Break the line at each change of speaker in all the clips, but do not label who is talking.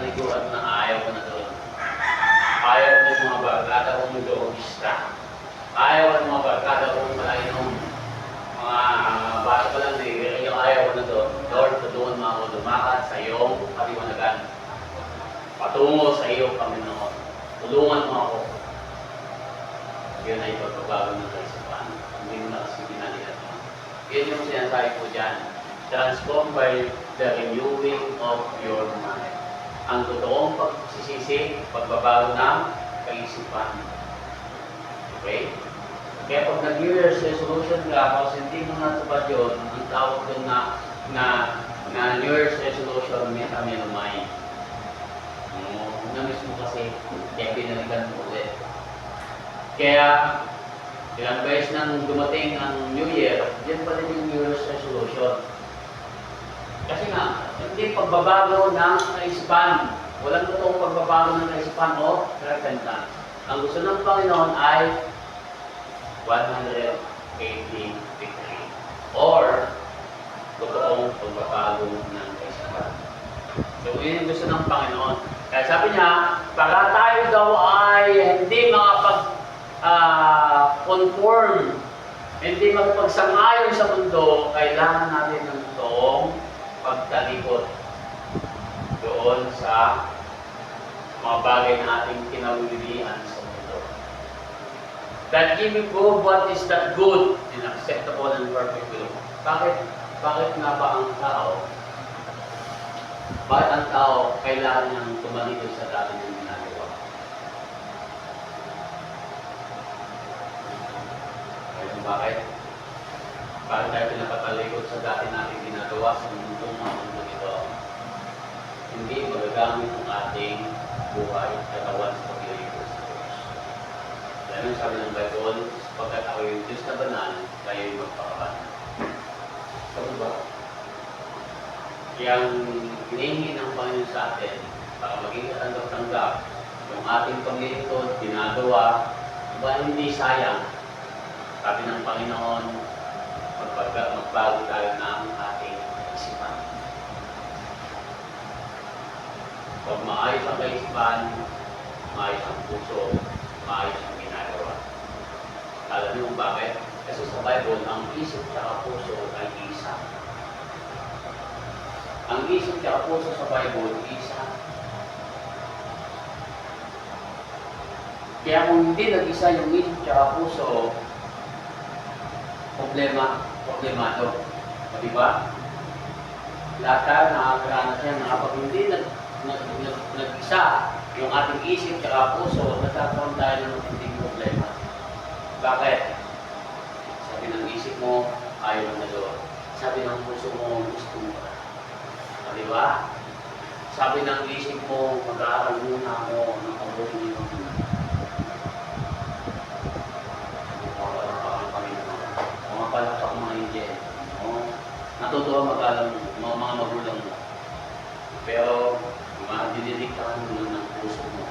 talikuran na ayaw ko na doon. Ayaw ko mga barkada kong doogista. Ayaw ko mga barkada kong malainom. Mga bata pa lang din, yung ayaw ko na doon. Lord, tulungan mo ako lumakad sa iyong kaliwanagan. Patungo sa iyong Panginoon. Tulungan mo ako. Yun ay pagbabago ng kaisipan. Hindi mo na kasi ginalihan mo. Yun yung sinasabi ko dyan. Transformed by the renewing of your mind. Ang totoong pagsisisi, pagbabago ng kaisipan. Okay? Kaya pag nag-New Year's resolution ka, kasi hindi mo natupad yun, ang tawag doon na New Year's resolution, may kami lumay. Na-miss mo kasi, kaya binalikan mo ulit. Kaya, ilang beses nang dumating ang New Year, yan pa rin yung New Year's resolution. Kasi nga, hindi pagbabago ng kaisipan. Walang totoong pagbabago ng kaisipan o repentance. Ang gusto ng Panginoon ay 180 degree or totoong pagbabago ng kaisipan. So, yun yung gusto ng Panginoon. Kaya sabi niya, para tayo daw ay hindi makapag-conform, hindi magpagsang-ayon sa mundo, kailangan natin ng totoong pagtalikod doon sa mga bagay na ating kinawilian sa mundo. That He may prove what is that good and acceptable and perfect will. Bakit nga ba ang tao? Bakit ang tao kailangan niyang tumalikod sa dati niyang ginagawa? Bakit? Bakit tayo pinapatalikod sa dati natin ginagawa sa mundong mga mundo ito? Hindi magagamit ang ating buhay katawan sa paglilingkod sa Diyos. Dahil ang sabi ng Bible, sapagkat ako yung Diyos na banal, kayo'y magpakabanal. Sabi ba? Yang hinihingi ng Panginoon sa atin para maging katanggap-tanggap yung ating paglilingkod, ginagawa, ba hindi sayang. Sabi ng Panginoon, magbago tayo ng ating isipan. Pag maayos ang kaisipan, maayos ang puso, maayos ang ginagawa. Alam niyo kung bakit? Kasi sa Bible, ang isip at puso ay isa. Ang isip at puso sa Bible, isa. Kaya kung hindi nag-isa yung isip at puso, problemado. O diba? Lahat tayo nakakaranas yan na kapag hindi nag-isa yung ating isip at puso, nagkakaroon tayo ng matinding problema. Bakit? Sabi ng isip mo, ayaw mo na doon. Sabi ng puso mo, gusto mo ka. O diba? Sabi ng isip mo, mag-aaral muna ako ng kabuhin mo. Palakpak mga Indian. Natutuwa mag-alam mga magulang mo. Pero, dinidiktahan mo ng puso mo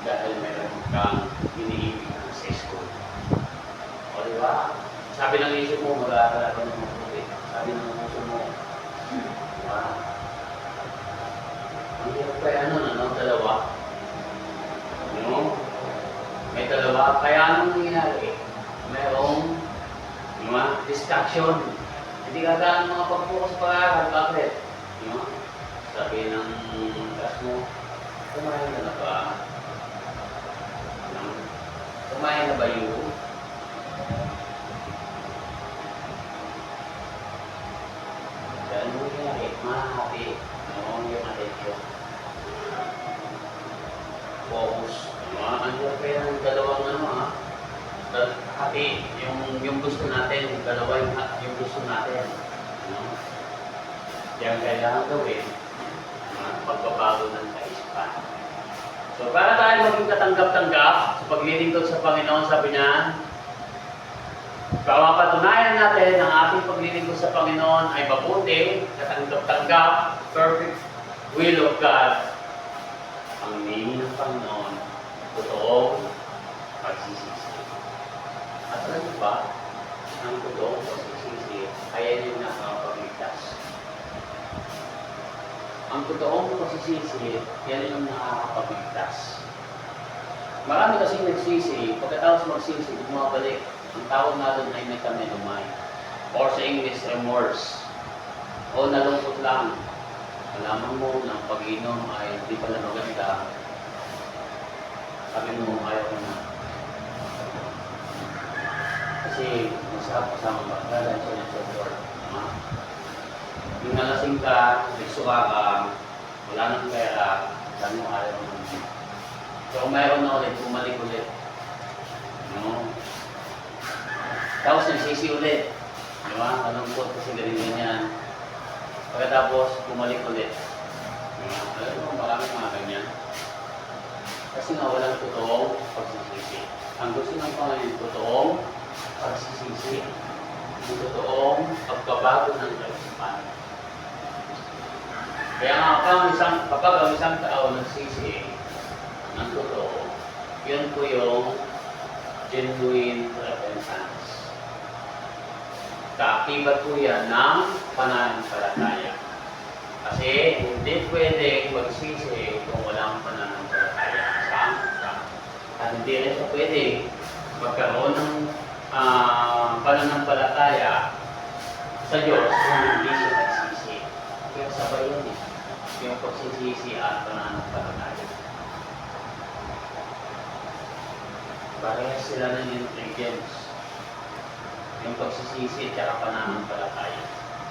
dahil meron kang iniibig sa school. O diba? Sabi ng isip mo, mag-aaral ako ng mabuti. Sabi ng puso mo, diba? Ang hirap kaya dalawa? May dalawa. Kaya anong nangyari? Merong distraction. Hindi ka gaan mga pag-focus sa pag-aaral. Bakit? Sabi ng class mo, kumain na ba? Kumain na ba yun? Dahil mo yung mahati, yung attention. Focus. Ang kaya ng dalawang hati, yung gusto natin, dalawa yung gusto natin. Yan kailangan gawin, pagbabago ng kaisipan. So, para tayo maging katanggap-tanggap sa paglilingkod sa Panginoon, sabi niya, para mapatunayan natin ang ating paglilingkod sa Panginoon ay mabuti, katanggap-tanggap, perfect will of God. Ang hinihingi ng Panginoon, totoong pagsisisi. At alam niyo ba, ang totoong pagsisisi ay yun na nakapagligtas. ang totoong pagsisisi, yan yung nakakapagligtas. Marami kasi nagsisi, pagkatapos magsisi, bumabalik. Ang tawag nga doon ay metamelomai. Or sa English, remorse. O nalungkot lang. Malaman mo ng pag-inom ay hindi pala maganda. Sabi mo, ayaw ko na. Kasi masarap kasama bagdalan siya ng support. Yung nalasing ka, nagsuka ka, wala nang pera, sabi mo ayaw ko na. So mayroon na ulit, bumalik ulit. No? Tapos nagsisi ulit. Di ba? Malungkot kasi ganyan-ganyan. Pagkatapos, bumalik ulit. Alam mo, maraming mga ganyan. Kasi nga walang totoong pagsisisi. Ang gusto ng Panginoon, totoong pagsisisi. Yung totoong pagbabago ng kaisipan. Kaya nga kapag ang isang tao nagsisi ng totoo, yun po yung genuine repentance. Kaakibat po yan ng pananampalataya. Kasi hindi pwede magsisi kung walang pananampalataya sa tao. At hindi rin siya pwede magkaroon ng pananampalataya sa Diyos kung hindi siya nagsisi. Kaya sabay yun eh. Yung pagsisisi at pananampalataya. Parehas sila ng ingredients. Yung pagsisisi at pananampalataya.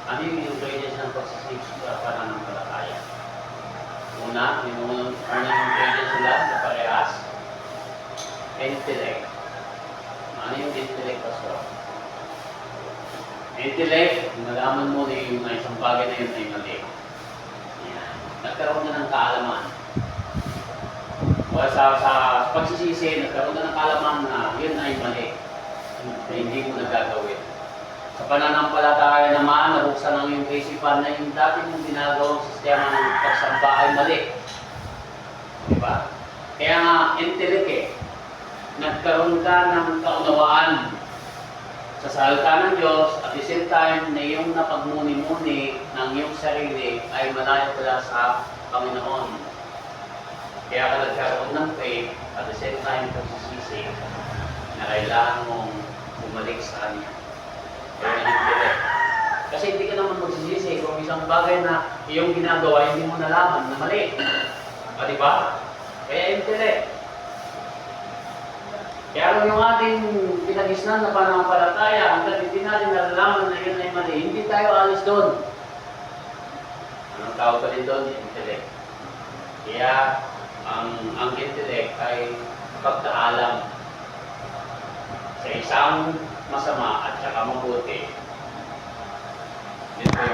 Ano yung ingredients ng pagsisisi at pananampalataya? Una, yung unang ingredients sila na parehas, intellect. Ano yung intellect, Pastor? Intellect, nalaman mo na yung isang bagay na yun ay mali. Yan. Nagkaroon na ng kaalaman. O sa pagsisisi, nagkaroon na ng kaalaman na yun ay mali. Na hindi mo nagagawin. Sa pananampalataya naman, nabuksan ang iyong kaisipan na yung dati mong ginagawang sistema ng pagsamba ay mali. Diba? Kaya nga, intellect eh. Nagkaroon ka ng kaunawaan sa salita ng Diyos at the same time na yung napagmuni-muni ng iyong sarili ay malayo pala sa Panginoon. Kaya ka nagkaroon ng faith at the same time pagsisisi na kailangan mong bumalik sa Kanya. Kaya intellect. Kasi hindi ka naman magsisisi kung isang bagay na iyong ginagawa hindi mo nalaman na mali. Diba? Kaya intellect. Kaya yung ating pinagisnan na pananampalataya, hanggang hindi natin nalalaman na yun ay mali, hindi tayo alis doon. Anong tawag pa rin doon? Intellect. Kaya ang intellect ay pagkaalam sa isang masama at saka mabuti. Ito